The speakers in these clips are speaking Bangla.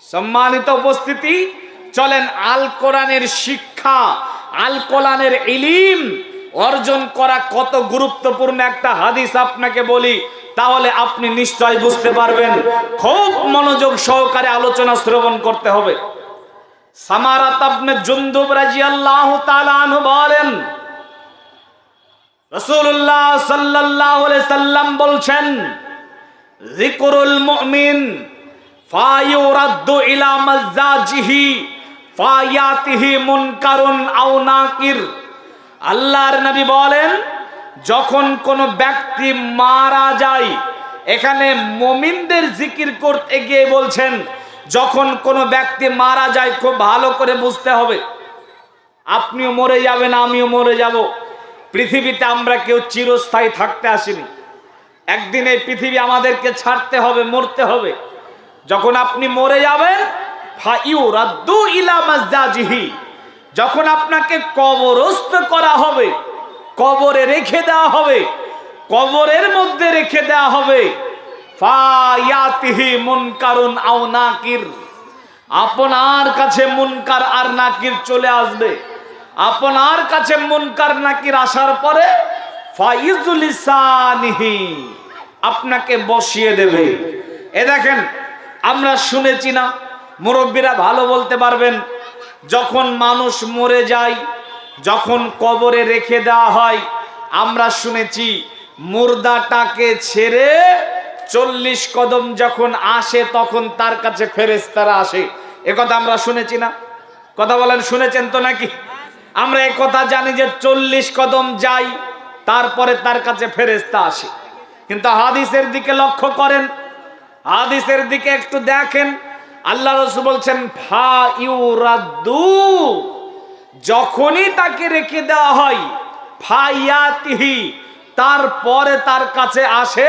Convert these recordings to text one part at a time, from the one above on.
সম্মানিত উপস্থিতি, চলেন আল কোরআনের শিক্ষা, আল কোরআনের ইলম অর্জন করা কত গুরুত্বপূর্ণ একটা হাদিস আপনাকে বলি, তাহলে আপনি নিশ্চয় বুঝতে পারবেন। খুব মনোযোগ সহকারে আলোচনা শ্রবণ করতে হবে। সামারাত ইবনে জুনদুব রাদিয়াল্লাহু তাআলা আনহু বলেন, রাসূলুল্লাহ সাল্লাল্লাহু আলাইহি সাল্লাম বলছেন, যিকরুল মুমিন ফায়ুরাদ্দু ইলা মাজাজিহি ফায়াতিহি মুনকারুন আও নাকির। আল্লাহর নবী বলেন, যখন কোন ব্যক্তি মারা যায়, এখানে মুমিনদের জিকির করতে গিয়ে বলছেন যখন কোন ব্যক্তি মারা যায়, খুব ভালো করে বুঝতে হবে। আপনিও মরে যাবেন, আমিও মরে যাব। পৃথিবীতে আমরা কেউ চিরস্থায়ী থাকতে আসিনি। একদিন এই পৃথিবী আমাদেরকে ছাড়তে হবে, মরতে হবে। যখন আপনি মরে যাবেন, ফায়ুরাদ্দু ইলা মাজাজিহি, যখন আপনাকে কবরস্থ করা হবে, কবরে রেখে দেওয়া হবে, কবরের মধ্যে রেখে দেওয়া হবে, ফায়াতিহি মুনকারুন আও নাকির, আপনার কাছে মুনকার আর নাকির চলে আসবে। আপনার কাছে মুনকার নাকির আসার পরে ফাইজুলিসানিহি, আপনাকে বসিয়ে দেবে। এ দেখেন, আমরা শুনেছি না, মুরব্বীরা ভালো বলতে পারবেন, যখন মানুষ মরে যায়, যখন কবরে রেখে দেওয়া হয়, আমরা শুনেছি মুর্দাটাকে ছেড়ে 40 কদম যখন আসে, তখন তার কাছে ফেরেশতারা আসে। একথা আমরা শুনেছি না? কথা বলেন, শুনেছেন তো নাকি? আমরা এই কথা জানি যে 40 কদম যাই, তারপরে তার কাছে ফেরেশতা আসে। কিন্তু হাদিসের দিকে লক্ষ্য করেন, হাদিসের দিকে একটু দেখেন। আল্লাহ রাসূল বলছেন, ফায়ুরাদ্দু, যখনই তাকে রেখে দেওয়া হয়, ফায়াতিহি, তারপরে তার কাছে আসে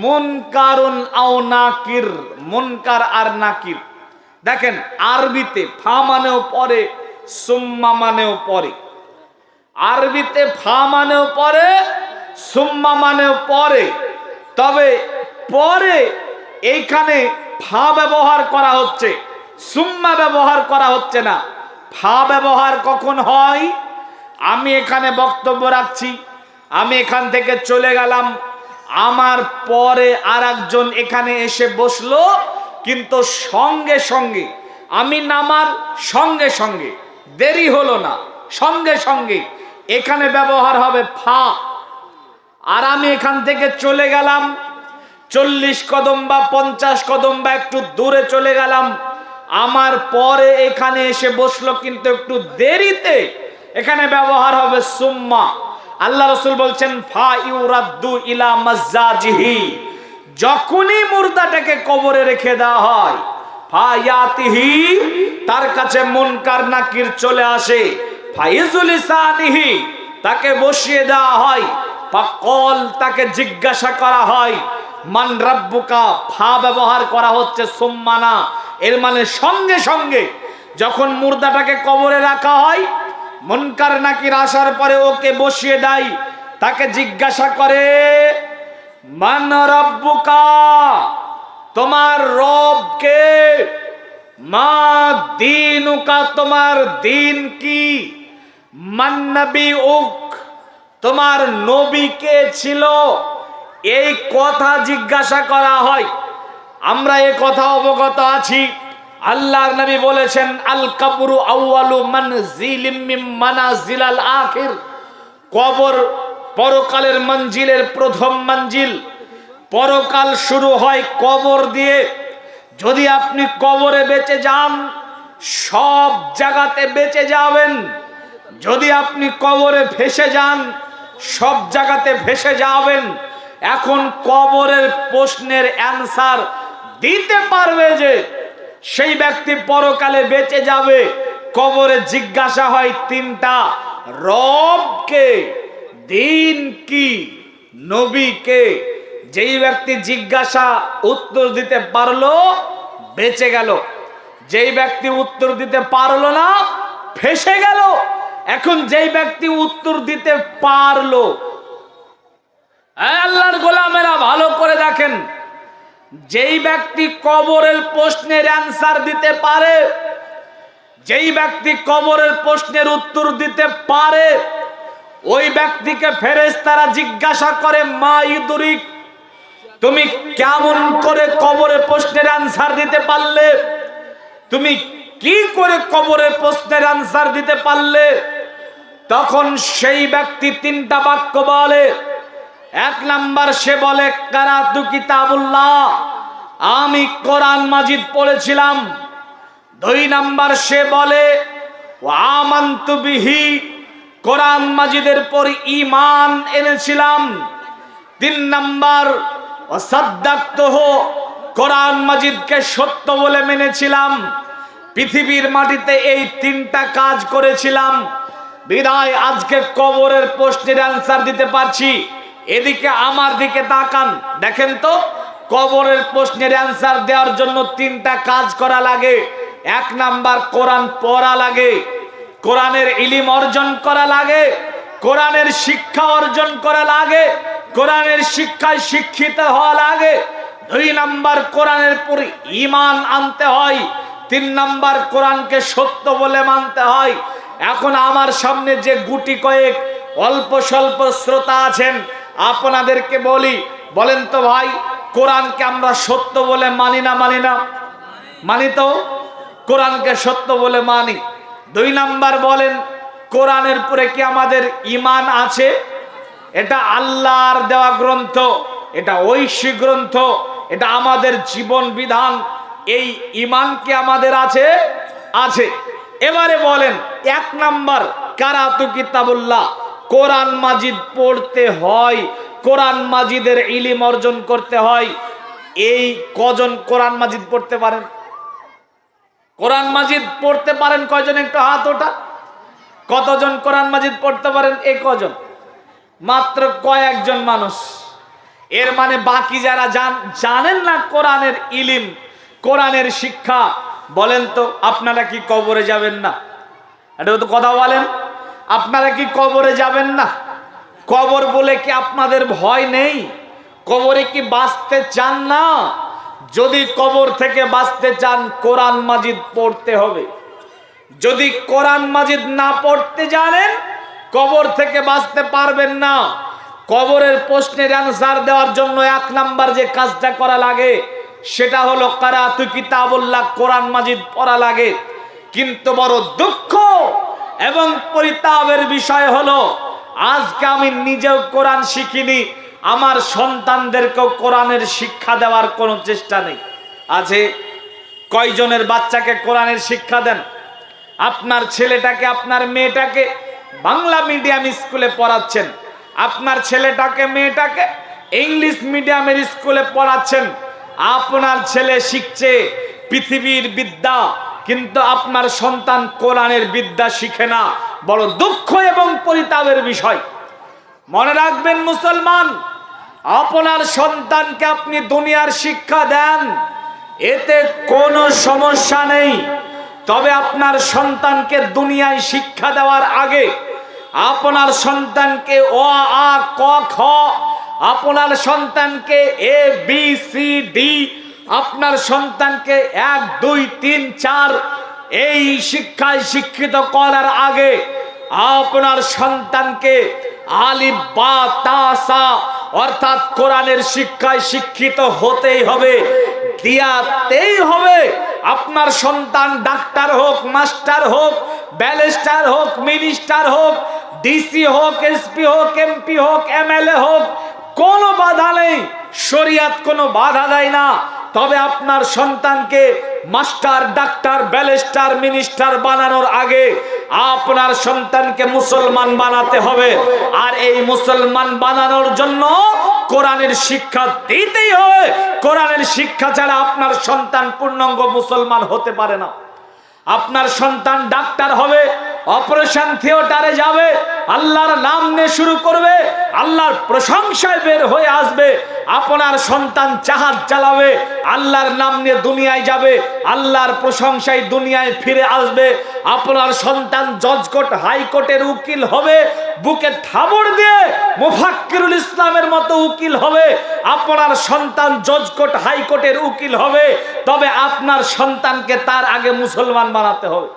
মুনকারুন আও নাকির, মুনকার আর নাকির। দেখেন, আরবিতে ফা মানেও পরে, সুম্মা মানেও পরে। আরবিতে ফা মানেও পরে, সুম্মা মানেও পরে। তবে পরে এইখানে ফা ব্যবহার করা হচ্ছে, সুম্মা ব্যবহার করা হচ্ছে না। ফা ব্যবহার কখন হয়? আমি এখানে বক্তব্য রাখছি, আমি এখান থেকে চলে গেলাম, আমার পরে আরেকজন এখানে এসে বসলো, কিন্তু সঙ্গে সঙ্গে আমি নামার সঙ্গে সঙ্গে, দেরি হলো না, সঙ্গে সঙ্গে এখানে ব্যবহার হবে ফা। আর আমি এখান থেকে চলে গেলাম 40 কদম বা 50 কদম বা একটু দূরে চলে গেলাম, আমার পরে এখানে এসে বসলো, কিন্তু একটু দেরিতে, এখানে ব্যবহার হবে সুম্মা। আল্লাহ রাসূল বলছেন, ফায়ুরাদ্দু ইলা মাজাজিহি, যখনই মুর্দাটাকে কবরে রেখে দেওয়া হয়, ফায়াতিহি, তার কাছে মুনকার নাকির চলে আসে, ফাইজুলিসানিহি, তাকে বসিয়ে দেওয়া হয়, ফাকল, তাকে জিজ্ঞাসা করা হয়, মান রাব্বুকা, ফা ব্যবহার করা হচ্ছে, সুম্মা না। এর মানে সঙ্গে সঙ্গে যখন মুর্দাটাকে কবরে রাখা হয়, মুনকার নাকির আসার পরে ওকে বসিয়ে দেয়, তাকে জিজ্ঞাসা করে, মান রাব্বুকা, তোমার রব কে? মা দীনুকা, তোমার দিন কি? মান নবিউক, তোমার নবী কে ছিল? এই কথা জিজ্ঞাসা করা হয়। আমরা এই কথা অবগত আছি, আল্লাহর নবী বলেছেন, আল কবরু আউয়ালু মানজিলিম মিন মানাজিলাল আখির, কবর পরকালের মঞ্জিলের প্রথম মঞ্জিল। পরকাল শুরু হয় কবর দিয়ে। যদি আপনি কবরে বেঁচে যান, সব জায়গাতে বেঁচে যাবেন। যদি আপনি কবরে ভেসে যান, সব জায়গাতে ভেসে যাবেন। এখন কবরের প্রশ্নের অ্যানসার দিতে পারবে যে সেই ব্যক্তি পরকালে বেঁচে যাবে। কবরে জিজ্ঞাসা হয় তিনটা, রব কে, দিন কি, নবী কে। যেই ব্যক্তি জিজ্ঞাসা উত্তর দিতে পারলো, বেঁচে গেল। যেই ব্যক্তি উত্তর দিতে পারলো না, ফেসে গেল। এখন যেই ব্যক্তি উত্তর দিতে পারলো, আল্লাহর গোলামেরা ভালো করে দেখেন, যেই ব্যক্তি কবরের প্রশ্নের অ্যান্সার দিতে পারে, যেই ব্যক্তি কবরের প্রশ্নের উত্তর দিতে পারে, ওই ব্যক্তিকে ফেরেশতারা জিজ্ঞাসা করে, মা ইউদরিক, তুমি কেমন করে কবরের প্রশ্নের অ্যান্সার দিতে পারলে? তুমি কি করে কবরের প্রশ্নের অ্যান্সার দিতে পারলে? তখন সেই ব্যক্তি তিনটা বাক্য বলে। এক নাম্বার সে বলে, কারাতু কিতাবুল্লাহ, আমি কোরআন মাজিদ পড়েছিলাম। দুই নাম্বার সে বলে, ওয়া আমানতু বিহি, কোরআন মাজিদের পর ঈমান এনেছিলাম। তিন নাম্বার, ওয়া সাদ্দাকতুহু, কোরআন মাজিদকে সত্য বলে মেনেছিলাম। পৃথিবীর মাটিতে এই তিনটা কাজ করেছিলাম, বিদায় আজকে কবরের প্রশ্নের অ্যান্সার দিতে পারছি। এদিকে আমার দিকে তাকান, দেখেন তো কবরের প্রশ্নের অ্যান্সার দেওয়ার জন্য তিনটা কাজ করা লাগে। এক নাম্বার, কোরআন পড়া লাগে, কোরআনের ইলম অর্জন করা লাগে, কোরআনের শিক্ষা অর্জন করা লাগে, কোরআনের শিক্ষায় শিক্ষিত হওয়া লাগে। দুই নাম্বার, কোরআনের পরে ঈমান আনতে হয়। তিন নাম্বার, কোরআনকে সত্য বলে মানতে হয়। এখন আমার সামনে যে গুটি কয়েক অল্প স্বল্প শ্রোতা আছেন, আপনাদেরকে বলি, বলেন তো ভাই, কোরআনকে আমরা সত্য বলে মানি না? মানি না? মানি তো, কোরআনকে সত্য বলে মানি। দুই নাম্বার বলেন, কোরআনের পরে কি আমাদের ঈমান আছে? এটা আল্লাহর দেওয়া গ্রন্থ, এটা ঐশী গ্রন্থ, এটা আমাদের জীবন বিধান। এই ঈমান কি আমাদের আছে? আছে। এবারে বলেন, এক নাম্বার, কারাতু কিতাবুল্লাহ, কোরআন মাজিদ পড়তে হয়, কোরআন মাজিদের ইলম অর্জন করতে হয়। এই কজন কোরআন মাজিদ পড়তে পারেন? কোরআন মাজিদ পড়তে পারেন কয়জন? একটু হাত ওঠা। কতজন কোরআন মাজিদ পড়তে পারেন? এই কজন? মাত্র কয়েকজন মানুষ। এর মানে বাকি যারা জানেন না কোরআনের ইলম, কোরআনের শিক্ষা, বলেন তো আপনারা কি কবরে যাবেন না? এটা তো কথা বলেন, আপনারা কি কবরে যাবেন না? কবর বলে কি আপনাদের ভয় নেই? কবরে কি বাঁচতে চান না? যদি কবর থেকে বাঁচতে চান, কোরআন মাজিদ পড়তে হবে। যদি কোরআন মাজিদ না পড়তে জানেন, কবর থেকে বাঁচতে পারবেন না। কবরের প্রশ্নের অ্যান্সার দেওয়ার জন্য এক নাম্বার যে কাজটা করা লাগে, সেটা হলো কারাতু কিতাবুল্লাহ, কোরআন মাজিদ পড়া লাগে। কিন্তু বড় দুঃখ এবং পরিতাপের বিষয় হলো, আজকে আমি নিজেও কোরআন শিখিনি, আমার সন্তানদেরকেও কোরআনের শিক্ষা দেওয়ার কোনো চেষ্টা নেই। আছে কয়জনের বাচ্চাকে কোরআনের শিক্ষা দেন? আপনার ছেলেটাকে, আপনার মেয়েটাকে বাংলা মিডিয়াম স্কুলে পড়াচ্ছেন, আপনার ছেলেটাকে মেয়েটাকে ইংলিশ মিডিয়ামের স্কুলে পড়াচ্ছেন। আপনার ছেলে শিখছে পৃথিবীর বিদ্যা, কিন্তু আপনার সন্তান কোরআনের বিদ্যা শিখে না। বড় দুঃখ এবং পরিতাপের বিষয়। মনে রাখবেন মুসলমান, আপনার সন্তানকে আপনি দুনিয়ার শিক্ষা দেন, এতে কোনো সমস্যা নেই। তবে আপনার সন্তানকে দুনিয়ায় শিক্ষা দেওয়ার আগে আপনার সন্তানকে অ আ ক খ, আপনার সন্তানকে এ বি সি ডি, আপনার সন্তানকে 1 2 3 4 এই শিক্ষায় শিক্ষিত করার আগে আপনার সন্তানকে আলিফ বা তা সা অর্থাৎ কোরআনের শিক্ষায় শিক্ষিত হতেই হবে, দিয়াতেই হবে। আপনার সন্তান ডাক্তার হোক, মাস্টার হোক, ব্যারিস্টার হোক, মিনিস্টার হোক, ডিসি হোক, এসপি হোক, এমপি হোক, এমএলএ হোক, কোনো বাধা নেই, শরিয়ত কোনো বাধা দেয় না। তবে আপনার সন্তানকে মাস্টার, ডাক্তার, ব্যারিস্টার, মিনিস্টার বানানোর আগে আপনার সন্তানকে মুসলমান বানাতে হবে। আর এই মুসলমান বানানোর জন্য কোরআনের শিক্ষা দিতেই হবে। কোরআনের শিক্ষা ছাড়া আপনার সন্তান পূর্ণাঙ্গ মুসলমান হতে পারে না। আপনার সন্তান ডাক্তার হবে, অপারেশন থিয়েটারে যাবে, আল্লাহর নাম নিয়ে শুরু করবে, আল্লাহর প্রশংসায় বের হয়ে আসবে। আপনার সন্তান জাহাজ চালাবে, আল্লাহর নাম নিয়ে দুনিয়ায় যাবে, আল্লাহর প্রশংসায় দুনিয়ায় ফিরে আসবে। আপনার সন্তান জজ কোর্ট হাইকোর্টের উকিল হবে, বুকে থাবড় দিয়ে মুফাক্কিরুল ইসলামের মতো উকিল হবে। আপনার সন্তান জজ কোর্ট হাইকোর্টের উকিল হবে, তবে আপনার সন্তানকে তার আগে মুসলমান বানাতে হবে।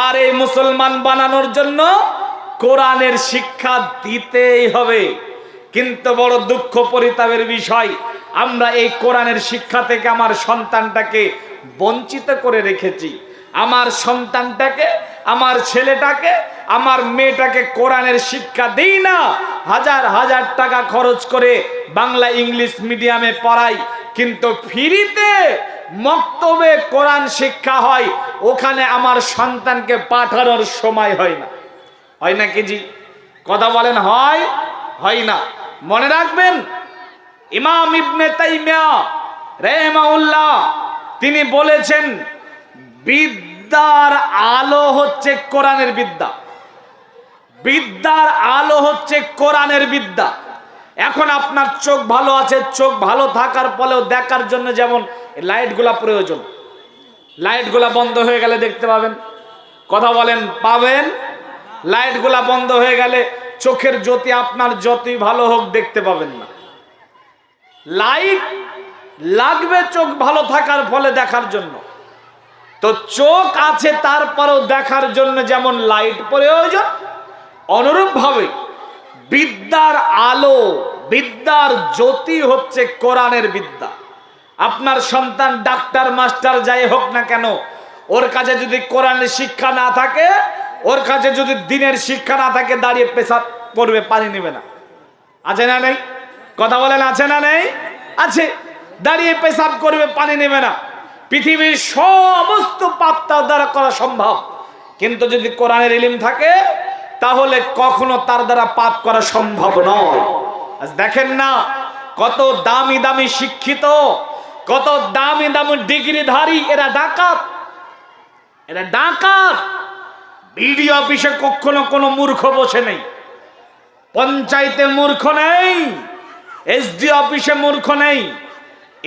আর এই মুসলমান বানানোর জন্য কোরআনের শিক্ষা দিতেই হবে। কিন্তু বড় দুঃখ পরিতাপের বিষয়, আমরা এই কোরআনের শিক্ষা থেকে আমার সন্তানটাকে বঞ্চিত করে রেখেছি। আমার সন্তানটাকে, আমার ছেলেটাকে, আমার মেয়েটাকে কোরআনের শিক্ষা দেই না। হাজার হাজার টাকা খরচ করে বাংলা ইংলিশ মিডিয়ামে পড়াই, কিন্তু ফ্রিতে মক্তবে কোরআন শিক্ষা হয়, ওখানে আমার সন্তানকে পাঠানোর সময় হয় না। হয় না কি জি? কথা বলেন, হয় হয় না? মনে রাখবেন, ইমাম ইবনে তাইমিয়া রাহিমাহুল্লাহ তিনি বলেছেন, বিদ্যার আলো হচ্ছে কোরআনের বিদ্যা। বিদ্যার আলো হচ্ছে কোরআনের বিদ্যা। এখন আপনার চোখ ভালো আছে, চোখ ভালো থাকার ফলেও দেখার জন্য যেমন লাইটগুলা প্রয়োজন, লাইটগুলা বন্ধ হয়ে গেলে দেখতে পাবেন। কথা বলেন, পাবেন? লাইটগুলা বন্ধ হয়ে গেলে চোখের জ্যোতি আপনার যতই ভালো হোক দেখতে পাবেন না। লাইট লাগবে চোখ ভালো থাকার ফলে দেখার জন্য। তো চোখ আছে তারপরেও দেখার জন্য যেমন লাইট প্রয়োজন, অনুরূপভাবে বিদ্যার আলো, বিদ্যার জ্যোতি হচ্ছে কোরআনের বিদ্যা। আপনার সন্তান ডাক্তার মাস্টার যাই হোক না কেন, ওর কাছে যদি কোরআনের শিক্ষা না থাকে, ওর কাছে যদি দিনের শিক্ষা না থাকে, দাঁড়িয়ে পেশাব করবে, পানি নেবে না। আছে না নেই? কথা বলেন, আছে না নেই? আছে। দাঁড়িয়ে পেশাব করবে, পানি নেবে না। পৃথিবীর সমস্ত পাপ তার দ্বারা করা সম্ভব, কিন্তু যদি কোরআনের ইলম থাকে তাহলে কখনো তার দ্বারা পাপ করা সম্ভব নয়। আজ দেখেন না, কত দামি দামি শিক্ষিত, কত দামি দামি ডিগ্রিধারী, এরা ডাকাত, এরা ডাকাত। বিডিও অফিসে কখনো কোনো মূর্খ বসে নেই, পঞ্চায়েতে মূর্খ নেই, এসডি অফিসে মূর্খ নেই।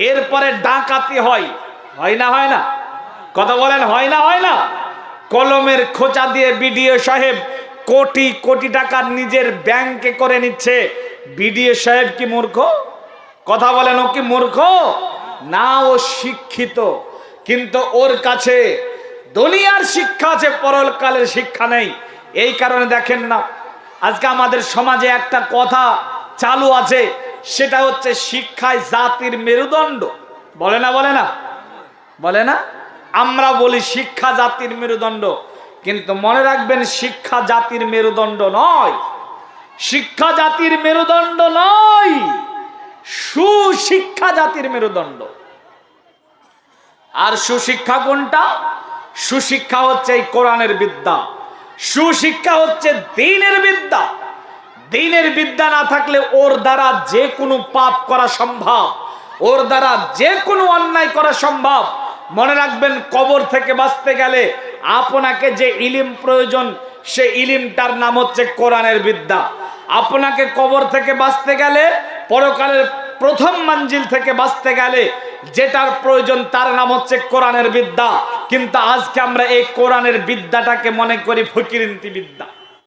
এরপরে ডাকাতি হয়, হয় না? হয় না? কথা বলেন, হয় না? হয় না? কলমের খোঁচা দিয়ে বিডিও সাহেব কোটি কোটি টাকা নিজের ব্যাংকে করে নিচ্ছে। বিডিও সাহেব কি মূর্খ? কথা বলেন, ও কি মূর্খ? না, ও শিক্ষিত, কিন্তু ওর কাছে দুনিয়ার শিক্ষা আছে, পরকালের শিক্ষা নেই। এই কারণে দেখেন না, আজকে আমাদের সমাজে একটা কথা চালু আছে, সেটা হচ্ছে শিক্ষায় জাতির মেরুদণ্ড। বলে না? বলে না? বলে না? আমরা বলি শিক্ষা জাতির মেরুদণ্ড, কিন্তু মনে রাখবেন, শিক্ষা জাতির মেরুদণ্ড নয়। শিক্ষা জাতির মেরুদণ্ড নয়, সুশিক্ষা জাতির মেরুদণ্ড। আর সুশিক্ষা কোনটা? সুশিক্ষা হচ্ছে এই কোরআনের বিদ্যা, সুশিক্ষা হচ্ছে দ্বীনের বিদ্যা। দ্বীনের বিদ্যা না থাকলে ওর দ্বারা যে কোনো পাপ করা সম্ভব, ওর দ্বারা যে কোনো অন্যায় করা সম্ভব। মনে রাখবেন, কবর থেকে বাঁচতে গেলে আপনাকে যে ইলিম প্রয়োজন, সে ইলিমটার নাম হচ্ছে কোরআনের বিদ্যা। আপনাকে কবর থেকে বাঁচতে গেলে, পরকালের প্রথম মঞ্জিল থেকে বাঁচতে গেলে যেটার প্রয়োজন, তার নাম হচ্ছে কোরআনের বিদ্যা। কিন্তু আজকে আমরা এই কোরআনের বিদ্যাটাকে মনে করি ফকিরিন্তি বিদ্যা।